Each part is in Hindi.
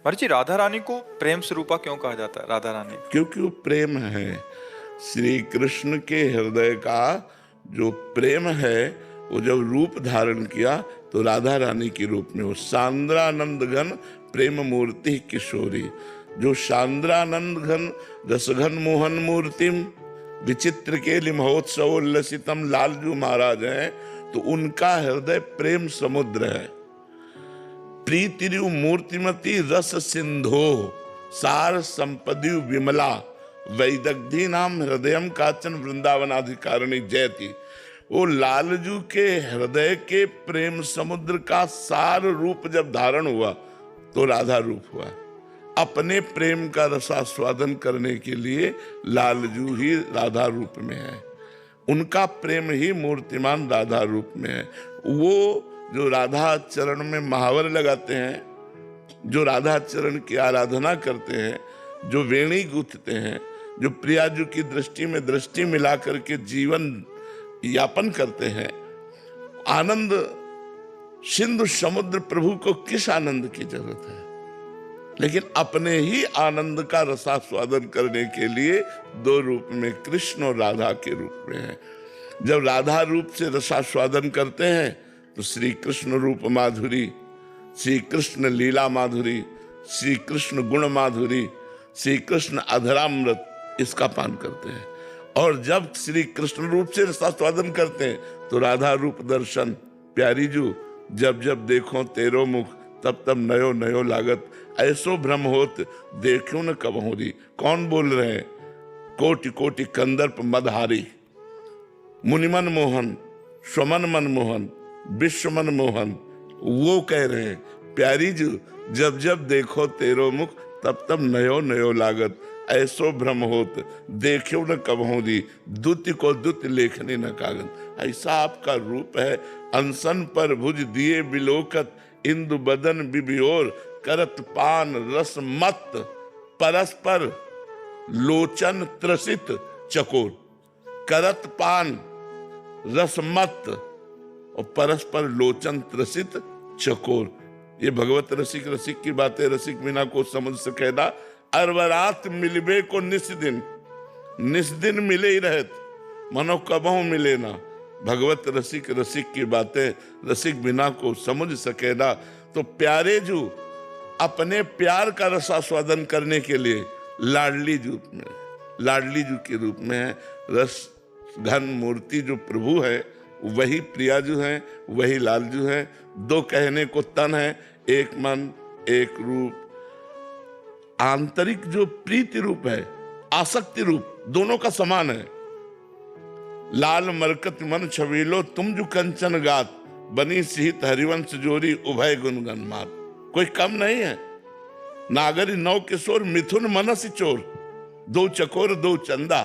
महाराज जी, राधा रानी को प्रेम स्वरूपा क्यों कहा जाता है? राधा रानी क्योंकि वो प्रेम है। श्री कृष्ण के हृदय का जो प्रेम है, वो जब रूप धारण किया तो राधा रानी के रूप में वो सांद्रानंद घन प्रेम मूर्ति किशोरी। जो सांद्रानंद घन रसघन मोहन मूर्तिम विचित्र के महोत्सवोल्लसितम लालजू महाराज हैं, तो उनका हृदय प्रेम समुद्र है। प्रीतिरु मूर्तिमती रस सिंधो सार संपदि विमला वैदग्धी नाम हृदयम काचन वृंदावनाधिकारिणी जयति। वो लालजू के हृदय के प्रेम समुद्र का सार रूप जब धारण हुआ तो राधा रूप हुआ। अपने प्रेम का रसास्वादन करने के लिए लालजू ही राधा रूप में है, उनका प्रेम ही मूर्तिमान राधा रूप में है। वो जो राधा चरण में महावर लगाते हैं, जो राधा चरण की आराधना करते हैं, जो वेणी गूंथते हैं, जो प्रियाजू की दृष्टि में दृष्टि मिला करके जीवन यापन करते हैं, आनंद सिंधु समुद्र प्रभु को किस आनंद की जरूरत है? लेकिन अपने ही आनंद का रसास्वादन करने के लिए दो रूप में, कृष्ण और राधा के रूप में है। जब राधा रूप से रसास्वादन करते हैं तो श्री कृष्ण रूप माधुरी, श्री कृष्ण लीला माधुरी, श्री कृष्ण गुण माधुरी, श्री कृष्ण अधरामृत, इसका पान करते हैं। और जब श्री कृष्ण रूप से रसास्वादन करते हैं तो राधा रूप दर्शन। प्यारी जू जब जब देखो तेरो मुख, तब तब नयो नयो लागत, ऐसो भ्रम होत देखो न कबहूरी। कौन बोल रहे हैं? कोटि कोटि कंदर्प मदहारी, मुनिमन मोहन, स्वमन मन मोहन, विश्व मन मोहन, वो कह रहे हैं प्यारी जी जब जब देखो तेरो मुख, तब तब नयो नयो लागत, ऐसो भ्रम होत देखो न कबहूरी, द्युति को द्युति लेखनी न कागज। ऐसा आपका रूप है। अनसन पर भुज दिए बिलोकत, इंदु बदन बिबियोर, करत पान रस मत, परस्पर लोचन त्रसित चकोर। करत पान रसमत और परस्पर लोचन त्रसित चकोर। ये भगवत रसिक रसिक की बातें रसिक बिना को समझ सकेदा। अरवरात मिलबे को निस्दिन मिले ही रहत, मनो कबहू मिले ना। भगवत रसिक रसिक की बातें रसिक बिना को समझ सकेदा। तो प्यारे जू अपने प्यार का रसास्वादन करने के लिए लाडली जू के रूप में है। रस घन मूर्ति जो प्रभु है वही प्रियाजू हैं, वही लालजू हैं। दो कहने को तन है, एक मन एक रूप। आंतरिक जो प्रीति रूप है, आसक्ति रूप, दोनों का समान है। लाल मरकत मन छबीलो तुम जो कंचन गात, बनी सिहित हरिवंश जोरी उभय गुणगन मात। कोई कम नहीं है। नागरी नौ किशोर मिथुन मनस चोर, दो चकोर दो चंदा,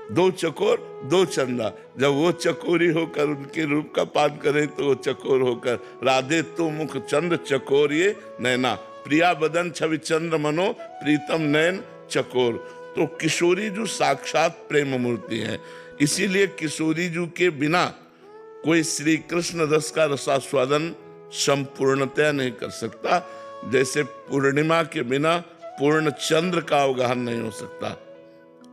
दो चकोर दो चंदा। जब वो चकोरी होकर उनके रूप का पान करें तो वो चकोर होकर, राधे तो मुख चंद्र चकोर ये नैना, प्रिया बदन छवि चंद्र मनो प्रीतम नयन चकोर। तो किशोरी जो साक्षात प्रेम मूर्ति है, इसीलिए किशोरी जू के बिना कोई श्री कृष्ण रस का रसास्वादन संपूर्णतया नहीं कर सकता। जैसे पूर्णिमा के बिना पूर्ण चंद्र का अवगाहन नहीं हो सकता,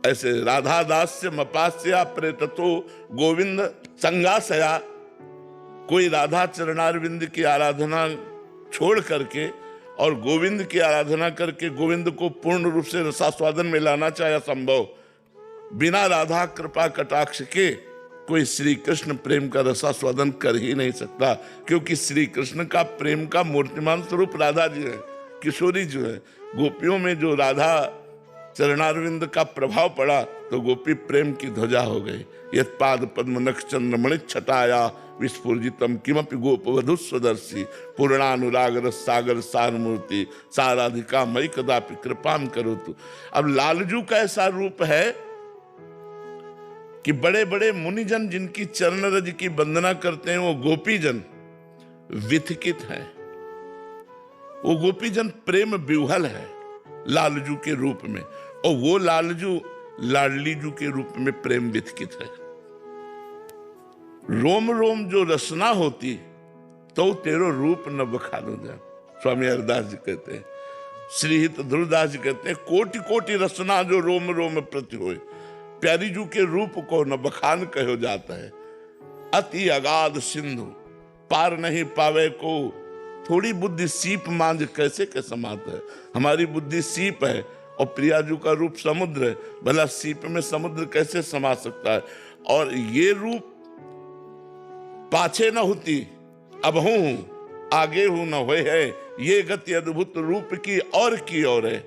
ऐसे राधा दास से मपास्या प्रेततो गोविंद संगासया। कोई राधा चरणारविंद की आराधना छोड़ करके और गोविंद की आराधना करके गोविंद को पूर्ण रूप से रसास्वादन में लाना चाहे संभव। बिना राधा कृपा कटाक्ष के कोई श्री कृष्ण प्रेम का रसास्वादन कर ही नहीं सकता, क्योंकि श्री कृष्ण का प्रेम का मूर्तिमान स्वरूप राधा जी है, किशोरी जी है। गोपियों में जो राधा चरणारविंद का प्रभाव पड़ा तो गोपी प्रेम की ध्वजा हो गई। यत पाद पद्म नख चंद्रमणि छटाया विस्फुजितम किमपि गोप वधु स्वदर्शी, पूर्णानुराग रस सागर सार मूर्ति, साराधिका मई कदापि कृपाम करो तू। अब लालजू का ऐसा रूप है कि बड़े बड़े मुनिजन जिनकी चरण रज की वंदना करते हैं, वो गोपीजन विथकित है, वो गोपीजन प्रेम विह्वल है लालजू के रूप में। और वो लालजू लाडली जू के रूप में प्रेम विथकित है। रोम रोम जो रसना होती तो तेरो रूप न बखानो जा, स्वामी हरदास जी कहते हैं। श्रीहित ध्रुवदास जी कहते हैं, कोटि कोटि रसना जो रोम रोम प्रति होए, प्यारी जू के रूप को न बखान कहो जाता है। अति अगाध सिंधु पार नहीं पावे को, थोड़ी बुद्धि सीप मांझ कैसे के समात है। हमारी बुद्धि सीप है और प्रियाजू का रूप समुद्र है, भला सीप में समुद्र कैसे समा सकता है। और ये रूप पाछे न होती अब हूं, आगे हूं न होए है, ये गति अद्भुत रूप की और है।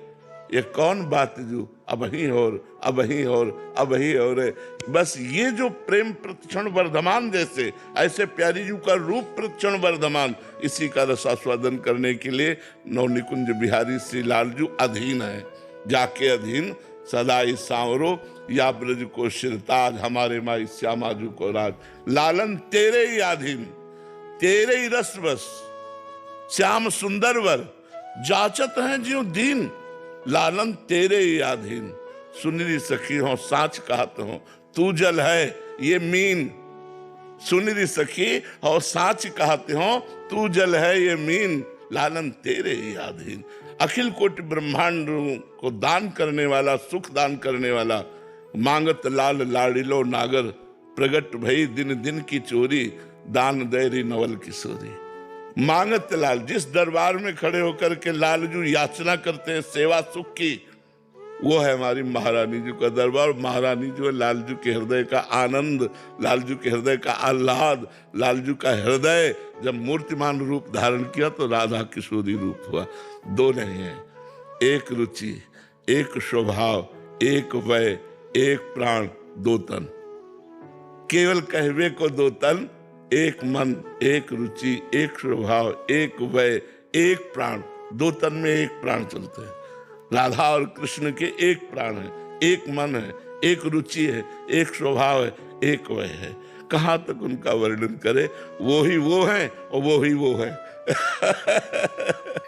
ये कौन बात जो अब ही और अब ही और अब ही और है। बस ये जो प्रेम प्रतिक्षण वर्धमान, जैसे ऐसे प्यारी जी का रूप प्रतिक्षण वर्धमान, इसी का रसास्वादन करने के लिए नवनिकुंज बिहारी श्री लालजू अधीन है। जाके अधीन सदाई सांवरो, या ब्रज को शिरताज, हमारे माई श्यामाजू को राज। लालन तेरे ही अधीन, तेरे ही रस बस, श्याम सुंदर वर, जाचत हैं ज्यों दीन। लालन तेरे ही अधीन, सुनरी सखी हो साच कहत हो, तू जल है ये मीन। सुनरी सखी हो साच कहते हो, तू जल है ये मीन। लालन तेरे ही अधीन, अखिल कोटि ब्रह्मांड को दान करने वाला, सुख दान करने वाला। मांगत लाल लाड़िलो नागर, प्रगट भई दिन दिन की चोरी, दान दैरी नवल किशोरी। मांगत लाल, जिस दरबार में खड़े होकर के लालजू याचना करते हैं सेवा सुख की, वो है हमारी महारानी जी का दरबार। महारानी जो है लालजू के हृदय का आनंद, लालजू के हृदय का आह्लाद। लालजू का हृदय जब मूर्तिमान रूप धारण किया तो राधा किशोरी रूप हुआ। दो नहीं है, एक रुचि, एक स्वभाव, एक वय, एक प्राण, दो तन। केवल कहवे को दो तन, एक मन, एक रुचि, एक स्वभाव, एक वय, एक प्राण। दो तन में एक प्राण चलते हैं। राधा और कृष्ण के एक प्राण है, एक मन है, एक रुचि है, एक स्वभाव है, एक वय है। कहाँ तक उनका वर्णन करे, वो ही वो है और वो ही वो है।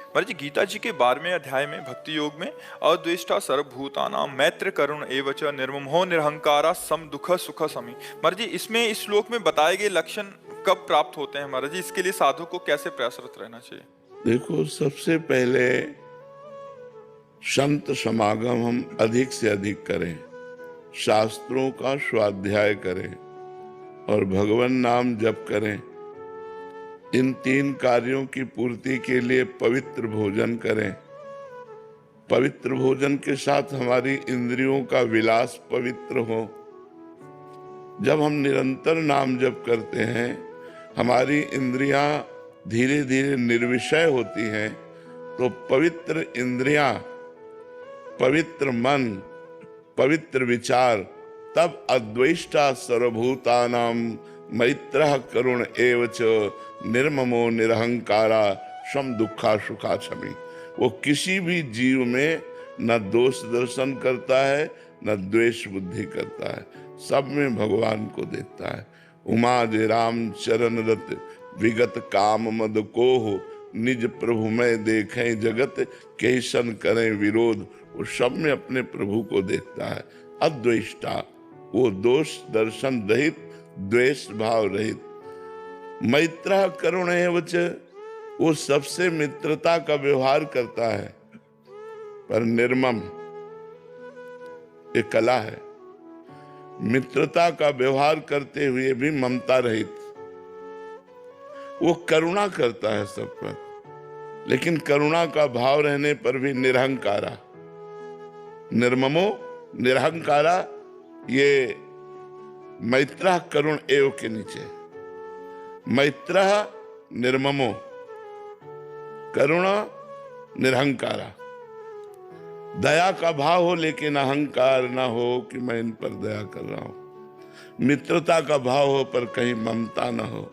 महाराज जी, गीता जी के 12वें अध्याय में भक्ति योग में अद्वेष्टा सर्वभूतानां मैत्र करुण एवच निर्ममो निरहंकारा सम दुख सुख समी। महाराज जी, इसमें इस श्लोक में बताए गए लक्षण कब प्राप्त होते हैं महाराज जी? इसके लिए साधु को कैसे प्रयासरत रहना चाहिए? देखो, सबसे पहले संत समागम हम अधिक से अधिक करें, शास्त्रों का स्वाध्याय करें और भगवान नाम जप करें। इन तीन कार्यों की पूर्ति के लिए पवित्र भोजन करें। पवित्र भोजन के साथ हमारी इंद्रियों का विलास पवित्र हो। जब हम निरंतर नाम जप करते हैं, हमारी इंद्रियां धीरे धीरे निर्विषय होती हैं, तो पवित्र इंद्रियां, पवित्र मन, पवित्र विचार, तब अद्वेष्टा सर्वभूतानां मैत्रः करुण एवच निर्ममो निरहंकारा सम दुखा सुखा क्षमी। वो किसी भी जीव में न दोष दर्शन करता है, न द्वेष बुद्धि करता है, सब में भगवान को देखता है। उमा जे राम चरण रत विगत काम मद को हो, निज प्रभु में देखें जगत कैसन करें विरोध। वो सब में अपने प्रभु को देखता है। अद्वेष्टा, वो दोष दर्शन रहित, द्वेष भाव रहित। मैत्र करुण एवच, वो सबसे मित्रता का व्यवहार करता है, पर निर्मम, ये कला है। मित्रता का व्यवहार करते हुए भी ममता रहित। वो करुणा करता है सब पर, लेकिन करुणा का भाव रहने पर भी निरहंकारा। निर्ममो निरहंकारा, ये मैत्रः करुण एव के नीचे। मैत्रः निर्ममो, करुणा निरहंकारा। दया का भाव हो लेकिन अहंकार ना हो कि मैं इन पर दया कर रहा हूं। मित्रता का भाव हो पर कहीं ममता ना हो।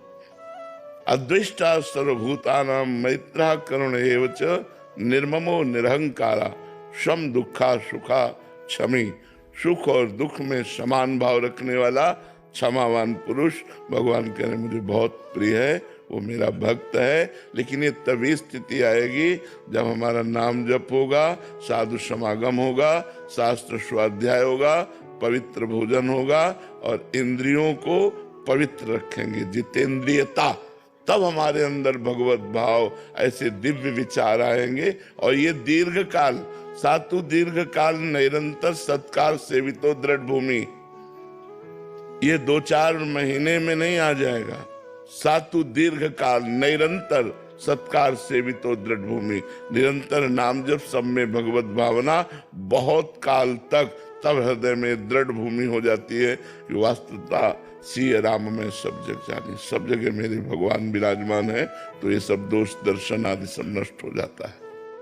अद्वेष्टा सर्वभूतानां मैत्रः करुण एवच निर्ममो निरहंकारा सम दुखा सुखा क्षमी। सुख और दुख में समान भाव रखने वाला क्षमावान पुरुष भगवान कह रहे मुझे बहुत प्रिय है, वो मेरा भक्त है। लेकिन ये तभी स्थिति आएगी जब हमारा नाम जप होगा, साधु समागम होगा, शास्त्र स्वाध्याय होगा, पवित्र भोजन होगा और इंद्रियों को पवित्र रखेंगे। जितेंद्रियता, तब हमारे अंदर भगवत भाव, ऐसे दिव्य विचार आएंगे। और ये दीर्घ काल, सातु दीर्घ काल निरंतर सत्कार सेवितो दृढ़ भूमि, ये 2-4 महीने में नहीं आ जाएगा। सातु दीर्घ काल निरंतर सत्कार सेवितो दृढ़ भूमि, निरंतर नाम जप, सब में भगवत भावना, बहुत काल तक, तब हृदय में दृढ़ भूमि हो जाती है कि वास्तुता सिय राम में सब जग जानी, सब जगह मेरे भगवान विराजमान है। तो ये सब दोष दर्शन आदि सब नष्ट हो जाता है।